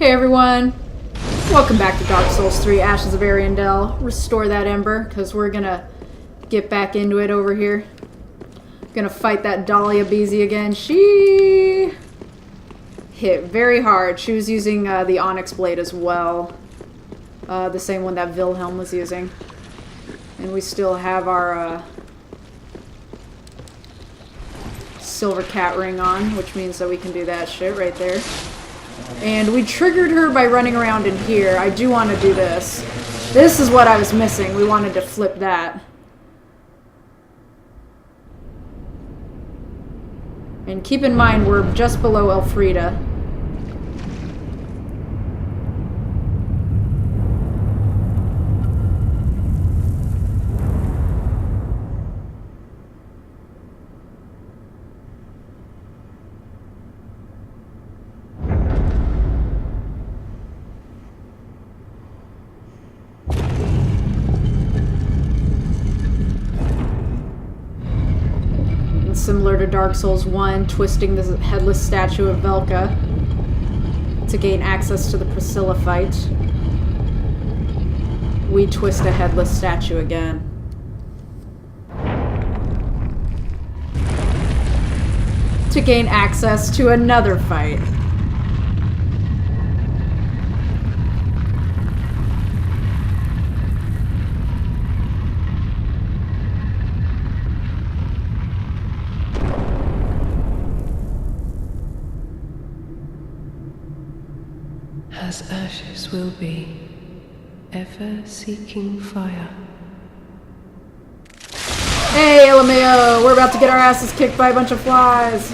Hey everyone, welcome back to Dark Souls 3 Ashes of Ariandel. Restore that ember, because we're gonna get back into it over here. Gonna fight that Dahlia Beezy again. She hit very hard. She was using the Onyx Blade as well. The same one that Wilhelm was using. And we still have our silver cat ring on, which means that we can do that shit right there. And we triggered her by running around in here. I do want to do this. This is what I was missing. We wanted to flip that. And keep in mind, we're just below Elfrida. Similar to Dark Souls 1, twisting the headless statue of Velka to gain access to the Priscilla fight. We twist a headless statue again. To gain access to another fight. As ashes will be, ever seeking fire. Hey, LMAO! We're about to get our asses kicked by a bunch of flies.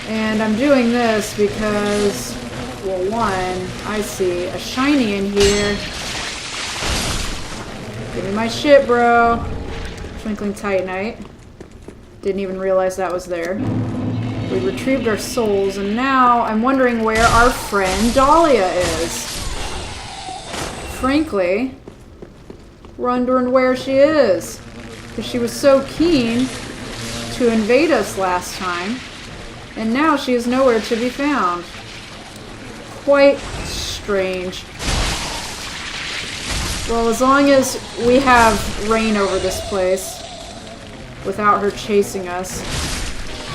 And I'm doing this because, well, one, I see a shiny in here. Give me my shit, bro. Twinkling Titanite. Didn't even realize that was there. We retrieved our souls, and now I'm wondering where our friend Dahlia is. Frankly, wondering where she is. Because she was so keen to invade us last time, and now she is nowhere to be found. Quite strange. Well, as long as we have reign over this place, without her chasing us,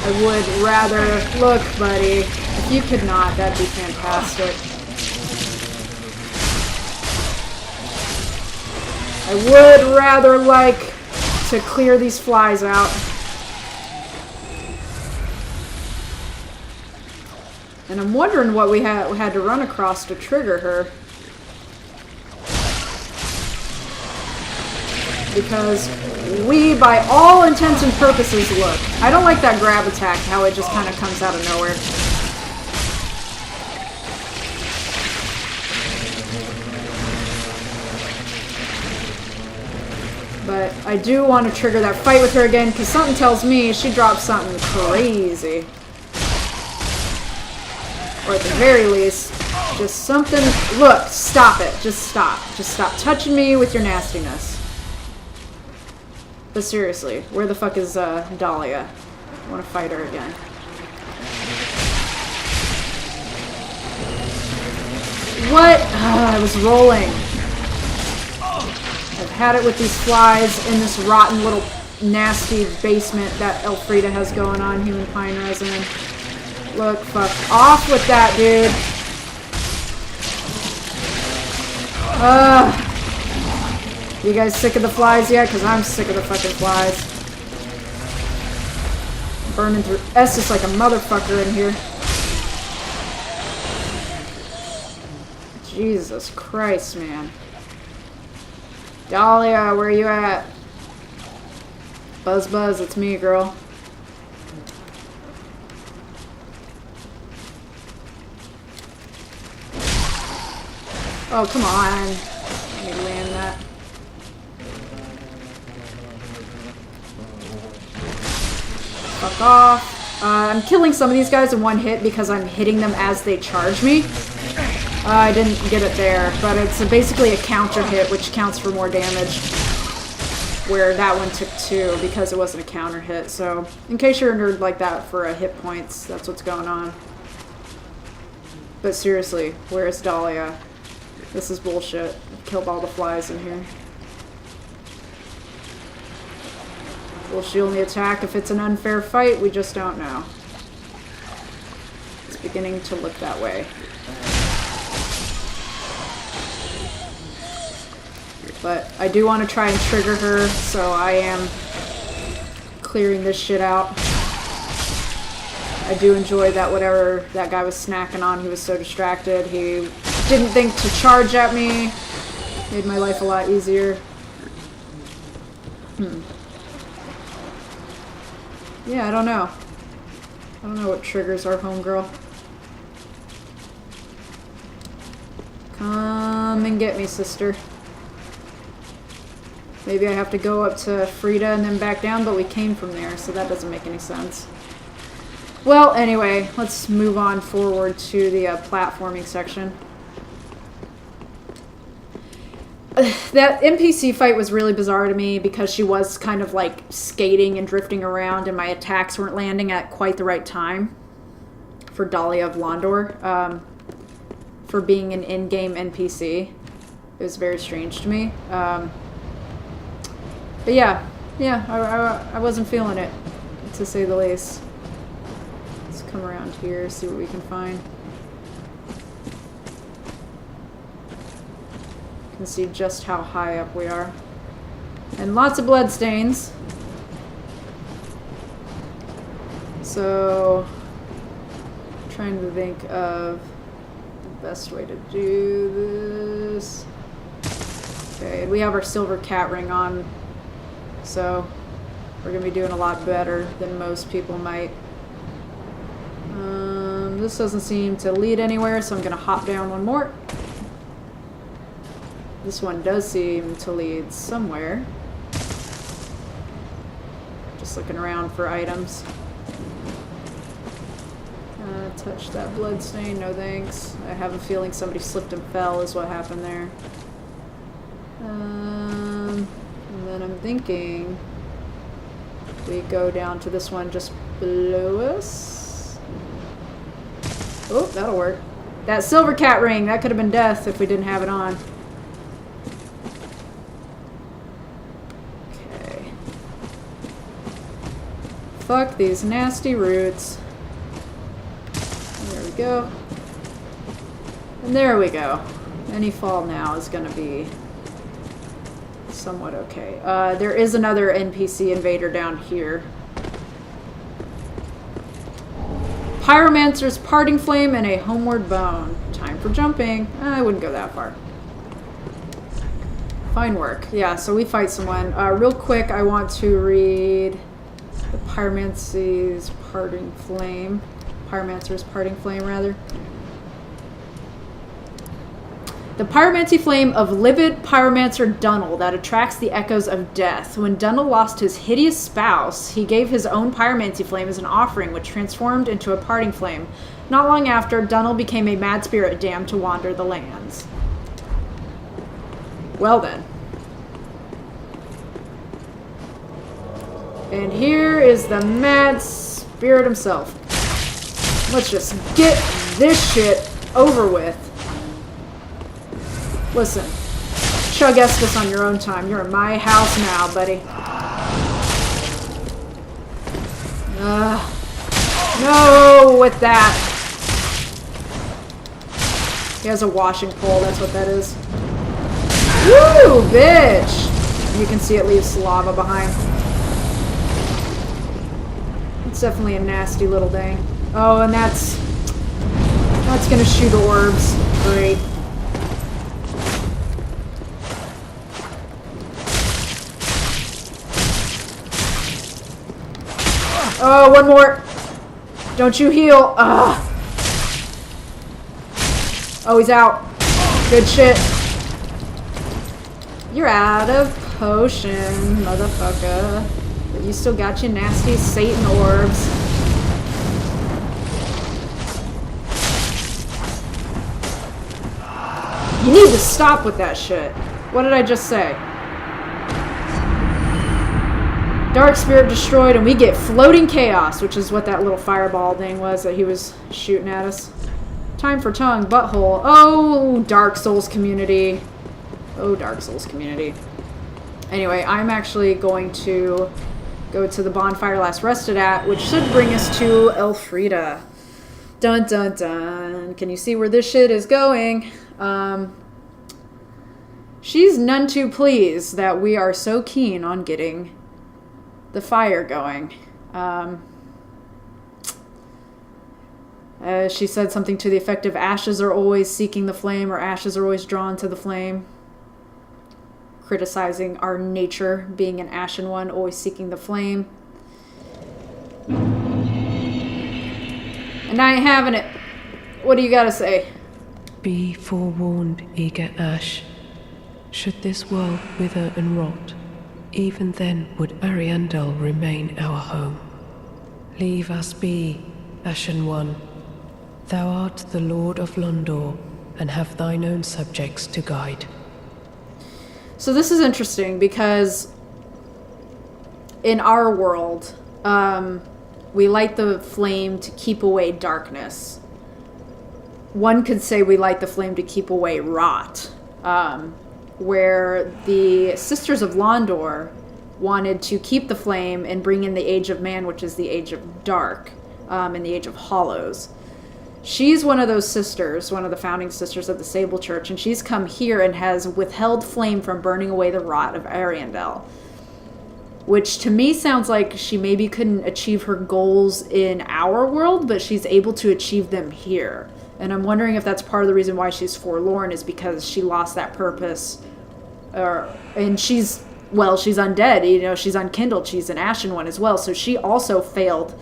I would rather... Look, buddy. If you could not, that'd be fantastic. I would rather like to clear these flies out. And I'm wondering what we had to run across to trigger her. Because we, by all intents and purposes, look. I don't like that grab attack, how it just kind of comes out of nowhere. But I do want to trigger that fight with her again, because something tells me she dropped something crazy. Or at the very least, just something... Look, stop it. Just stop. Just stop touching me with your nastiness. But seriously, where the fuck is Dahlia? I want to fight her again. What? I was rolling. I've had it with these flies in this rotten little nasty basement that Elfrida has going on, human pine resin. Look, fuck off with that, dude. You guys sick of the flies yet? Because I'm sick of the fucking flies. Burning through Estus like a motherfucker in here. Jesus Christ, man. Dahlia, where are you at? Buzz Buzz, it's me, girl. Oh, come on. Let me land that. Fuck off. I'm killing some of these guys in one hit because I'm hitting them as they charge me. I didn't get it there, but it's basically a counter hit, which counts for more damage. Where that one took 2 because it wasn't a counter hit. So, in case you're a nerd like that for hit points, that's what's going on. But seriously, where is Dahlia? This is bullshit. I've killed all the flies in here. Will she only attack if it's an unfair fight? We just don't know. It's beginning to look that way. But I do want to try and trigger her, so I am clearing this shit out. I do enjoy that whatever that guy was snacking on, he was so distracted. He didn't think to charge at me. Made my life a lot easier. Yeah, I don't know. I don't know what triggers our homegirl. Come and get me, sister. Maybe I have to go up to Frida and then back down, but we came from there, so that doesn't make any sense. Well, anyway, let's move on forward to the platforming section. That NPC fight was really bizarre to me because she was kind of like skating and drifting around and my attacks weren't landing at quite the right time for Dahlia of Londor, for being an in-game NPC. It was very strange to me. But yeah, I wasn't feeling it, to say the least. Let's come around here, see what we can find. You can see just how high up we are. And lots of blood stains. So, I'm trying to think of the best way to do this. Okay, we have our silver cat ring on. So, we're going to be doing a lot better than most people might. This doesn't seem to lead anywhere, so I'm going to hop down one more. This one does seem to lead somewhere. Just looking around for items. Touch that blood stain, no thanks. I have a feeling somebody slipped and fell is what happened there. And then I'm thinking we go down to this one just below us. Oh, that'll work. That silver cat ring, that could have been death if we didn't have it on. Okay. Fuck these nasty roots. There we go. And there we go. Any fall now is gonna be somewhat okay. There is another NPC invader down here. Pyromancer's Parting Flame and a Homeward Bone. Time for jumping. I wouldn't go that far. Fine work. Yeah, so we fight someone. Real quick, I want to read the Pyromancer's Parting Flame. Pyromancer's Parting Flame, rather. The pyromancy flame of livid pyromancer Dunnel that attracts the echoes of death. When Dunnel lost his hideous spouse, he gave his own pyromancy flame as an offering, which transformed into a parting flame. Not long after, Dunnel became a mad spirit damned to wander the lands. Well then. And here is the mad spirit himself. Let's just get this shit over with. Listen, chug Estus on your own time. You're in my house now, buddy. No, with that. He has a washing pole, that's what that is. Woo, bitch! You can see it leaves lava behind. It's definitely a nasty little thing. Oh, and that's gonna shoot orbs. Great. Oh, one more. Don't you heal. Ugh. Oh, he's out. Good shit. You're out of potion, motherfucker. But you still got your nasty Satan orbs. You need to stop with that shit. What did I just say? Dark Spirit destroyed, and we get Floating Chaos, which is what that little fireball thing was that he was shooting at us. Time for tongue, butthole. Oh, Dark Souls community. Oh, Dark Souls community. Anyway, I'm actually going to go to the bonfire last rested at, which should bring us to Elfrida. Dun dun dun. Can you see where this shit is going? She's none too pleased that we are so keen on getting the fire going. She said something to the effect of ashes are always seeking the flame, or ashes are always drawn to the flame. Criticizing our nature, being an ashen one, always seeking the flame. And I ain't having it. What do you gotta say? Be forewarned, eager ash. Should this world wither and rot, even then would Ariandel remain our home. Leave us be, Ashen One. Thou art the Lord of Londor, and have thine own subjects to guide. So this is interesting because in our world, we light the flame to keep away darkness. One could say we light the flame to keep away rot. Where the Sisters of Londor wanted to keep the flame and bring in the Age of Man, which is the Age of Dark, and the Age of Hollows. She's one of those sisters, one of the founding sisters of the Sable Church, and she's come here and has withheld flame from burning away the rot of Ariandel. Which to me sounds like she maybe couldn't achieve her goals in our world, but she's able to achieve them here. And I'm wondering if that's part of the reason why she's forlorn, is because she lost that purpose. And she's undead, you know, she's unkindled, she's an ashen one as well. So she also failed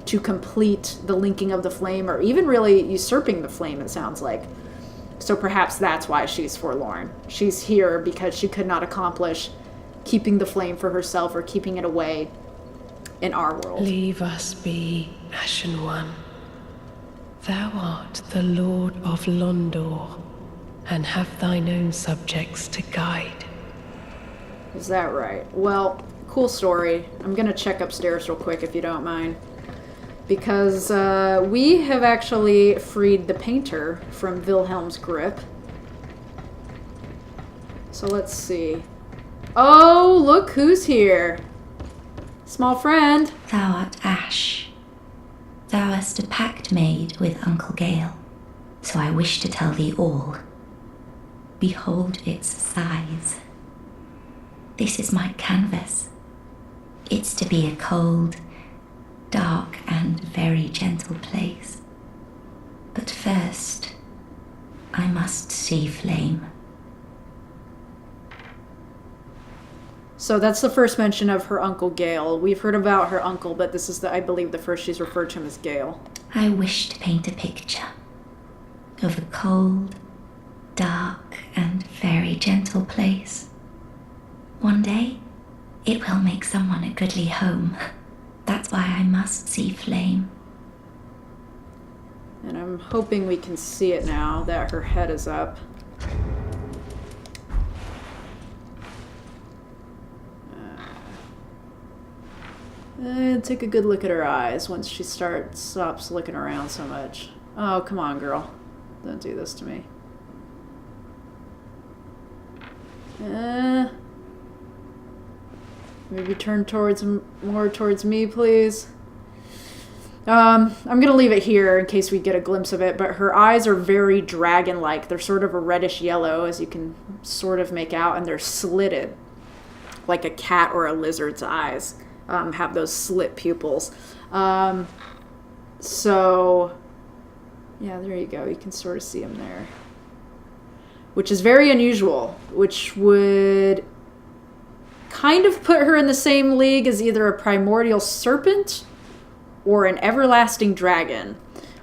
to complete the linking of the flame, or even really usurping the flame, it sounds like. So perhaps that's why she's forlorn. She's here because she could not accomplish keeping the flame for herself, or keeping it away in our world. Leave us be, Ashen One. Thou art the Lord of Londor, and have thine own subjects to guide. Is that right? Well, cool story. I'm gonna check upstairs real quick if you don't mind. Because we have actually freed the painter from Wilhelm's grip. So let's see. Oh, look who's here. Small friend. Thou art Ash. Thou hast a pact made with Uncle Gale, so I wish to tell thee all. Behold its size. This is my canvas. It's to be a cold, dark, and very gentle place. But first, I must see flame. So that's the first mention of her Uncle Gale. We've heard about her uncle, but this is, I believe, the first she's referred to him as Gale. I wish to paint a picture of a cold, dark, and very gentle place. One day, it will make someone a goodly home. That's why I must see flame. And I'm hoping we can see it now that her head is up. And take a good look at her eyes once she stops looking around so much. Oh, come on, girl. Don't do this to me. Maybe turn more towards me, please. I'm gonna leave it here in case we get a glimpse of it, but her eyes are very dragon-like. They're sort of a reddish yellow, as you can sort of make out, and they're slitted, like a cat or a lizard's eyes. Have those slit pupils. So, yeah, there you go. You can sort of see them there. Which is very unusual, which would kind of put her in the same league as either a primordial serpent or an everlasting dragon,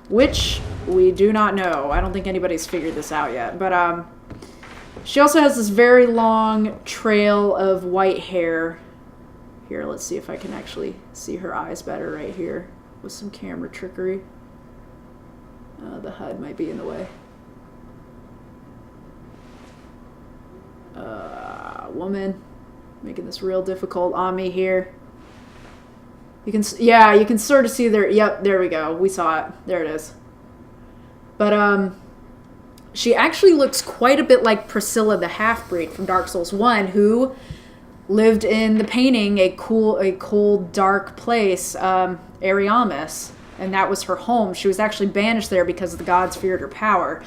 which we do not know. I don't think anybody's figured this out yet. But she also has this very long trail of white hair. Here, let's see if I can actually see her eyes better right here with some camera trickery. The HUD might be in the way. Woman, making this real difficult on me here. You can sort of see there. Yep, there we go. We saw it. There it is. But she actually looks quite a bit like Priscilla the half-breed from Dark Souls 1, who lived in the painting a cold, dark place, Ariamis, and that was her home. She was actually banished there because the gods feared her power.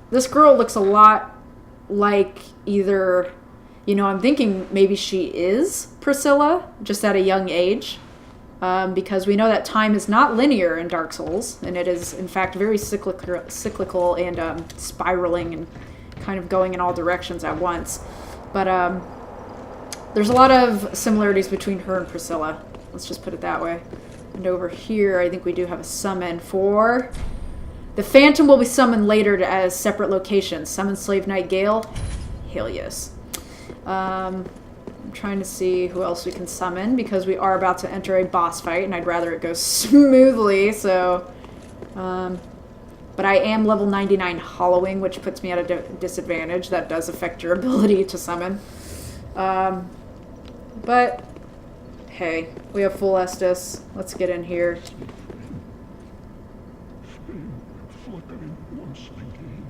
This girl looks a lot like either, you know, I'm thinking maybe she is Priscilla, just at a young age, because we know that time is not linear in Dark Souls, and it is, in fact, very cyclical and spiraling and kind of going in all directions at once. But there's a lot of similarities between her and Priscilla. Let's just put it that way. And over here, I think we do have a summon for... The Phantom will be summoned later as separate locations. Summon Slave Knight Gale. Hell yes. I'm trying to see who else we can summon, because we are about to enter a boss fight, and I'd rather it go smoothly, so... but I am level 99 hollowing, which puts me at a disadvantage. That does affect your ability to summon. But, hey, we have full Estus. Let's get in here. Flickering once again.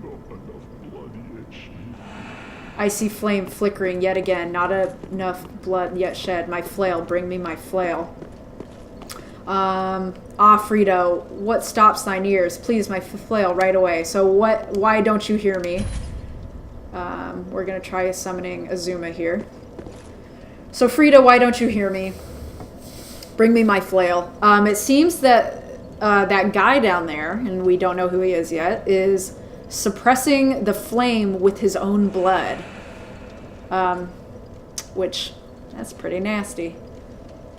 Not enough blood yet shed. I see flame flickering yet again. Not enough blood yet shed. My flail, bring me my flail. Frito, what stops thine ears? Please, my flail, right away. So why don't you hear me? We're gonna try summoning Azuma here. So Frida, why don't you hear me? Bring me my flail. It seems that that guy down there, and we don't know who he is yet, is suppressing the flame with his own blood. Which, that's pretty nasty.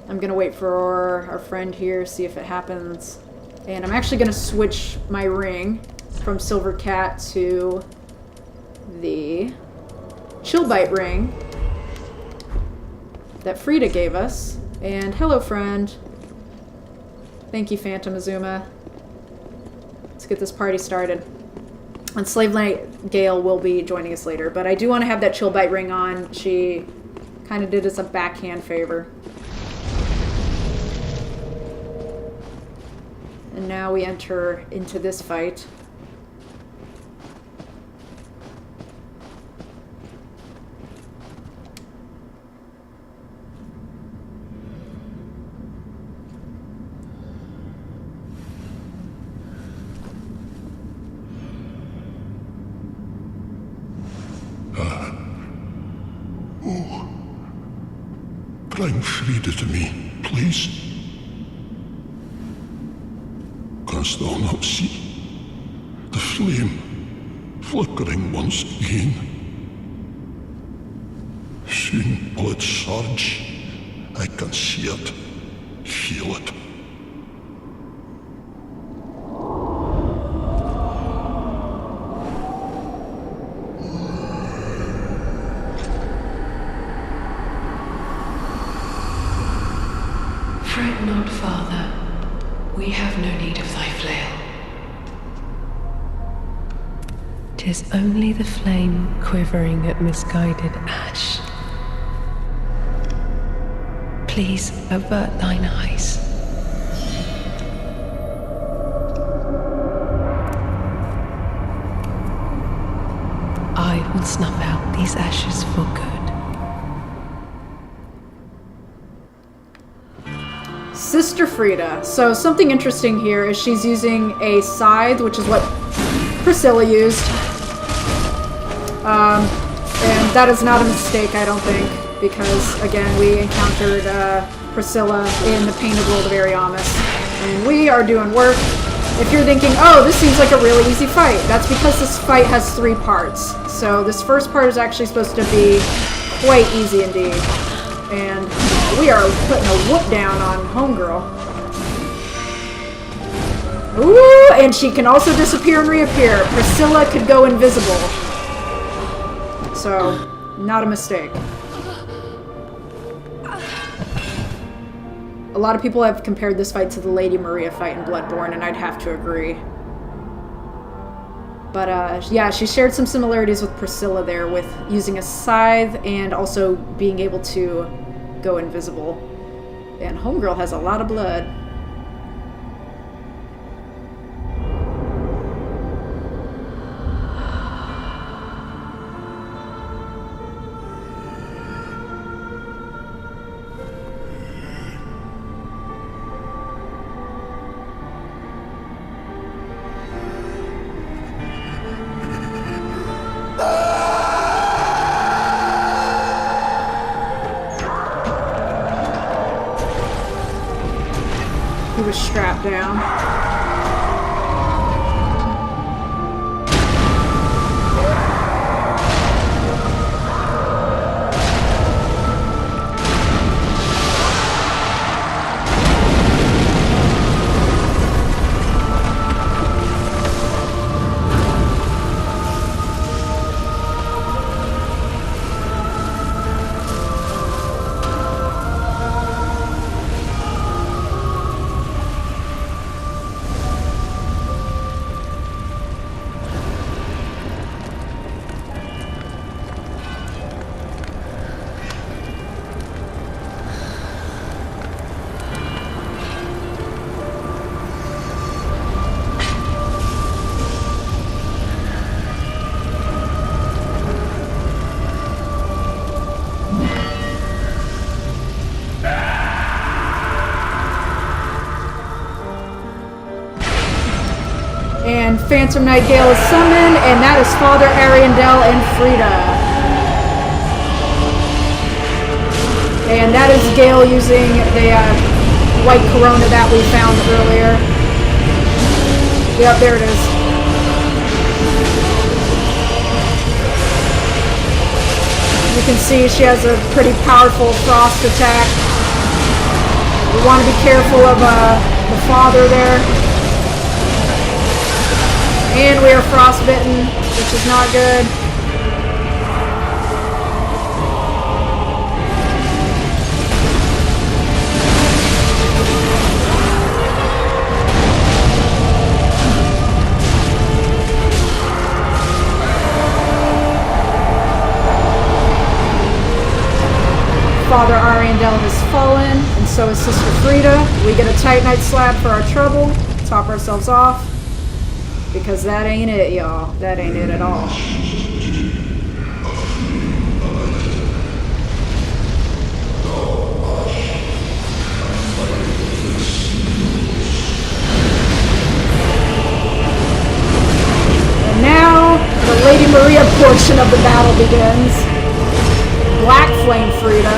I'm gonna wait for our friend here, see if it happens. And I'm actually gonna switch my ring from Silver Cat to the Chillbite ring that Frida gave us. And hello, friend. Thank you, Phantom Azuma. Let's get this party started. And Slave Knight Gale will be joining us later, but I do want to have that Chillbite ring on. She kind of did us a backhand favor. And now we enter into this fight. Bring Frida to me, please. Canst thou not see the flame flickering once again? Soon will it surge. I can see it, feel it. Fret not, Father. We have no need of thy flail. 'Tis only the flame quivering at misguided ash. Please avert thine eyes. I will snuff out these ashes for good. Sister Frida. So something interesting here is she's using a scythe, which is what Priscilla used. And that is not a mistake, I don't think, because, again, we encountered Priscilla in the Painted World of Ariamis, and we are doing work. If you're thinking, oh, this seems like a really easy fight, that's because this fight has 3 parts. So this first part is actually supposed to be quite easy indeed. And we are putting a whoop down on Homegirl. Ooh, and she can also disappear and reappear. Priscilla could go invisible. So, not a mistake. A lot of people have compared this fight to the Lady Maria fight in Bloodborne, and I'd have to agree. But, yeah, she shared some similarities with Priscilla there, with using a scythe and also being able to go invisible. And Homegirl has a lot of blood. He was strapped down. And Phantom Nightgale is summoned, and that is Father Ariandel and Frida. And that is Gale using the white corona that we found earlier. Yep, there it is. You can see she has a pretty powerful frost attack. We want to be careful of the father there. And we are frostbitten, which is not good. Father Ariandel has fallen, and so is Sister Frida. We get a Titanite slab for our trouble, top ourselves off. Because that ain't it, y'all. That ain't it at all. And now, the Lady Maria portion of the battle begins. Black Flame Frida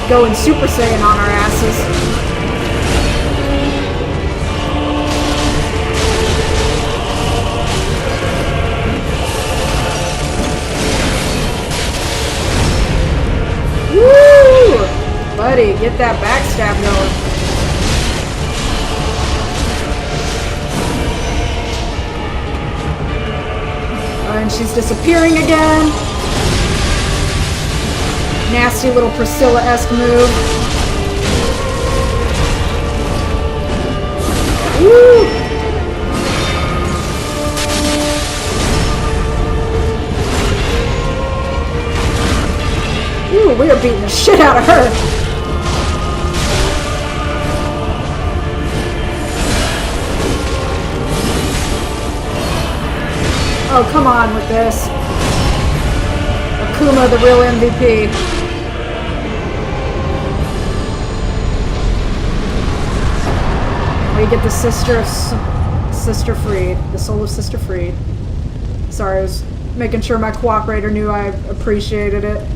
going Super Saiyan on our asses. Woo! Buddy, get that backstab going. And she's disappearing again. Nasty little Priscilla-esque move. Woo! Ooh, we are beating the shit out of her. Oh, come on with this. Akuma, the real MVP. We get the Sister Freed. The soul of Sister Freed. Sorry, I was making sure my cooperator knew I appreciated it.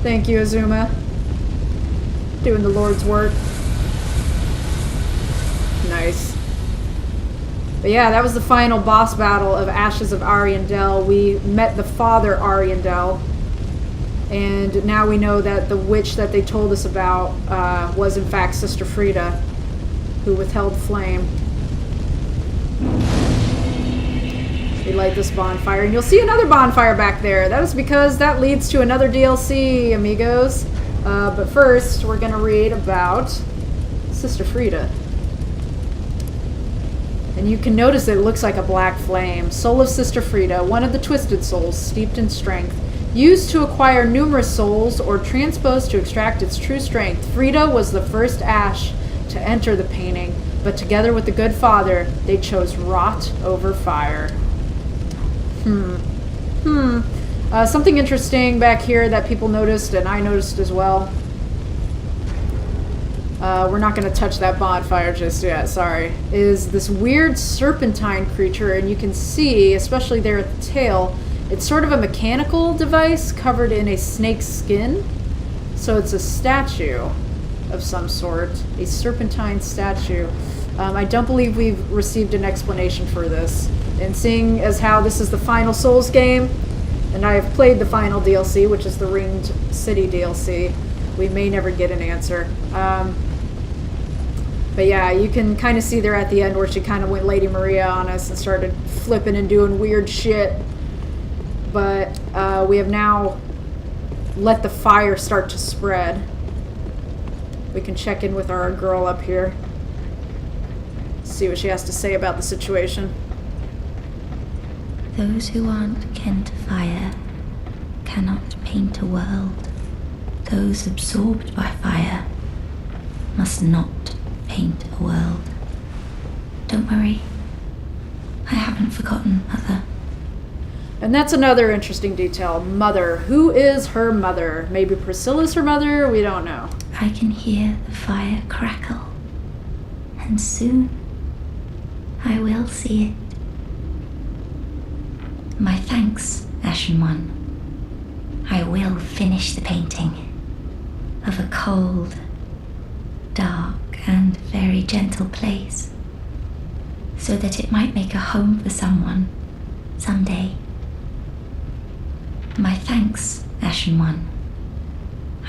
Thank you, Azuma. Doing the Lord's work. Nice. But yeah, that was the final boss battle of Ashes of Ariandel. We met the Father Ariandel. And now we know that the witch that they told us about was in fact Sister Frida, who withheld flame. We light this bonfire, and you'll see another bonfire back there. That is because that leads to another DLC, amigos. But first, we're going to read about Sister Frida. And you can notice that it looks like a black flame. Soul of Sister Frida, one of the twisted souls, steeped in strength. Used to acquire numerous souls or transposed to extract its true strength, Frida was the first Ash to enter the painting. But together with the good father, they chose rot over fire. Something interesting back here that people noticed, and I noticed as well. We're not going to touch that bonfire just yet, sorry. Is this weird serpentine creature, and you can see, especially there at the tail, it's sort of a mechanical device covered in a snake's skin. So it's a statue. of some sort. A serpentine statue. I don't believe we've received an explanation for this. And seeing as how this is the final Souls game, and I have played the final DLC, which is the Ringed City DLC, we may never get an answer. But yeah, you can kind of see there at the end where she kind of went Lady Maria on us and started flipping and doing weird shit. But we have now let the fire start to spread. We can check in with our girl up here. See what she has to say about the situation. Those who aren't kin to fire cannot paint a world. Those absorbed by fire must not paint a world. Don't worry. I haven't forgotten, Mother. And that's another interesting detail. Mother. Who is her mother? Maybe Priscilla's her mother? We don't know. I can hear the fire crackle. And soon, I will see it. My thanks, Ashen One. I will finish the painting of a cold, dark, and very gentle place, so that it might make a home for someone someday. My thanks, Ashen One.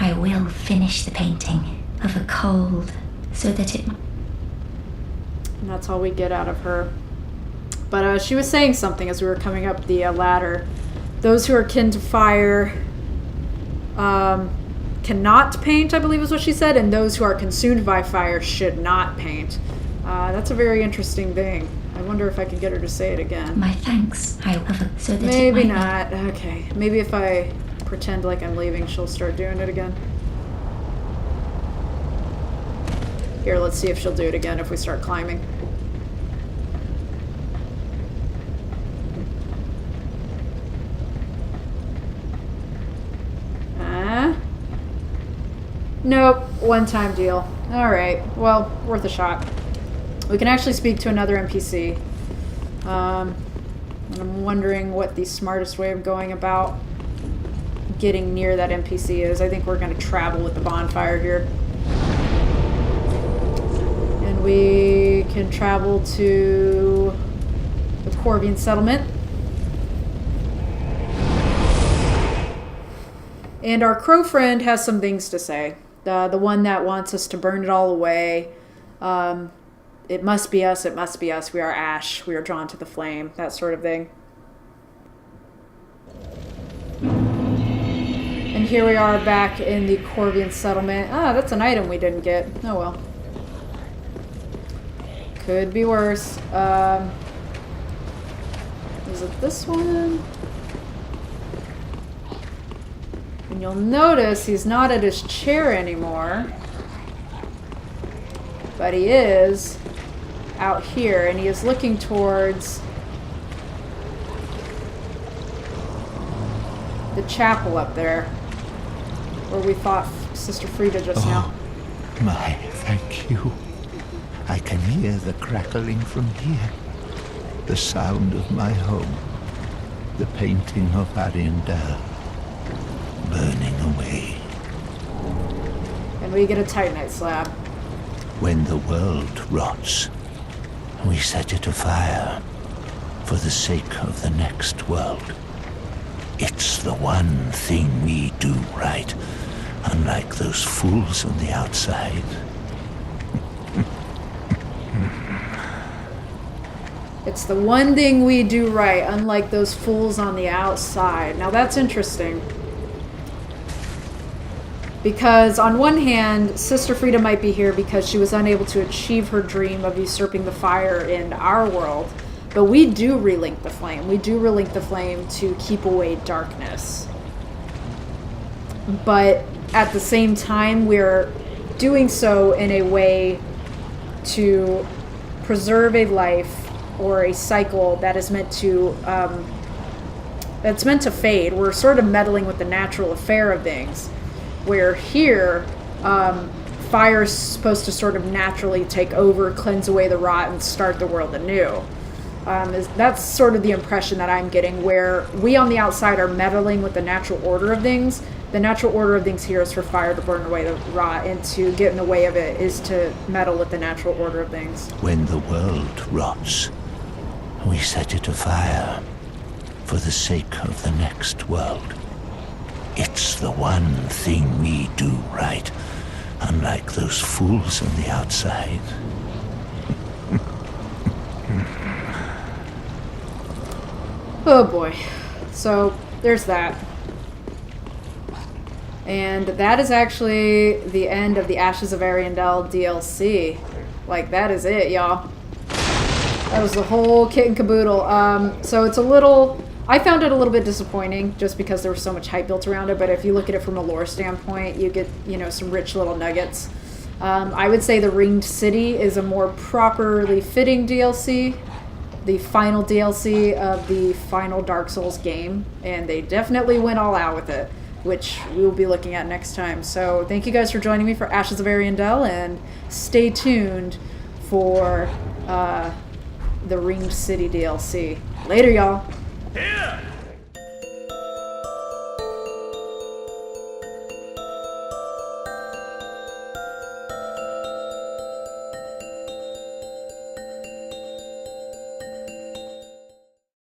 I will finish the painting of a cold, so that it... And that's all we get out of her. But she was saying something as we were coming up the ladder. Those who are kin to fire cannot paint, I believe is what she said, and those who are consumed by fire should not paint. That's a very interesting thing. I wonder if I can get her to say it again. My thanks, I will, so that Maybe it might not. Okay. Maybe if I pretend like I'm leaving, she'll start doing it again. Here, let's see if she'll do it again if we start climbing. Nope, one-time deal. Alright, well, worth a shot. We can actually speak to another NPC. And I'm wondering what the smartest way of going about getting near that NPC is. I think we're going to travel with the bonfire here. And we can travel to the Corvian settlement. And our crow friend has some things to say. The one that wants us to burn it all away. It must be us, it must be us. We are ash, we are drawn to the flame. That sort of thing. And here we are back in the Corvian settlement. Ah, that's an item we didn't get. Oh well. Could be worse. Is it this one? And you'll notice he's not at his chair anymore. But he is out here, and he is looking towards the chapel up there, where we fought Sister Frida just now. My, thank you. I can hear the crackling from here. The sound of my home. The painting of Ariandel. Burning away. And we get a Titanite slab. When the world rots, we set it afire for the sake of the next world. It's the one thing we do right, unlike those fools on the outside. It's the one thing we do right, unlike those fools on the outside. Now that's interesting. Because on one hand, Sister Frida might be here because she was unable to achieve her dream of usurping the fire in our world. But we do relink the flame. We do relink the flame to keep away darkness. But at the same time, we're doing so in a way to preserve a life or a cycle that is meant to that's meant to fade. We're sort of meddling with the natural affair of things. Where here, fire is supposed to sort of naturally take over, cleanse away the rot, and start the world anew. That's sort of the impression that I'm getting, where we on the outside are meddling with the natural order of things, the natural order of things here is for fire to burn away the rot, and to get in the way of it is to meddle with the natural order of things. When the world rots, we set it afire for the sake of the next world. It's the one thing we do right, unlike those fools on the outside. Oh boy. So, there's that. And that is actually the end of the Ashes of Ariandel DLC. Like, that is it, y'all. That was the whole kit and caboodle. So it's a little... I found it a little bit disappointing, just because there was so much hype built around it, but if you look at it from a lore standpoint, you get, you know, some rich little nuggets. I would say the Ringed City is a more properly fitting DLC. The final DLC of the final Dark Souls game, and they definitely went all out with it, which we will be looking at next time. So thank you guys for joining me for Ashes of Ariandel, and stay tuned for the Ringed City DLC. Later, y'all. Here!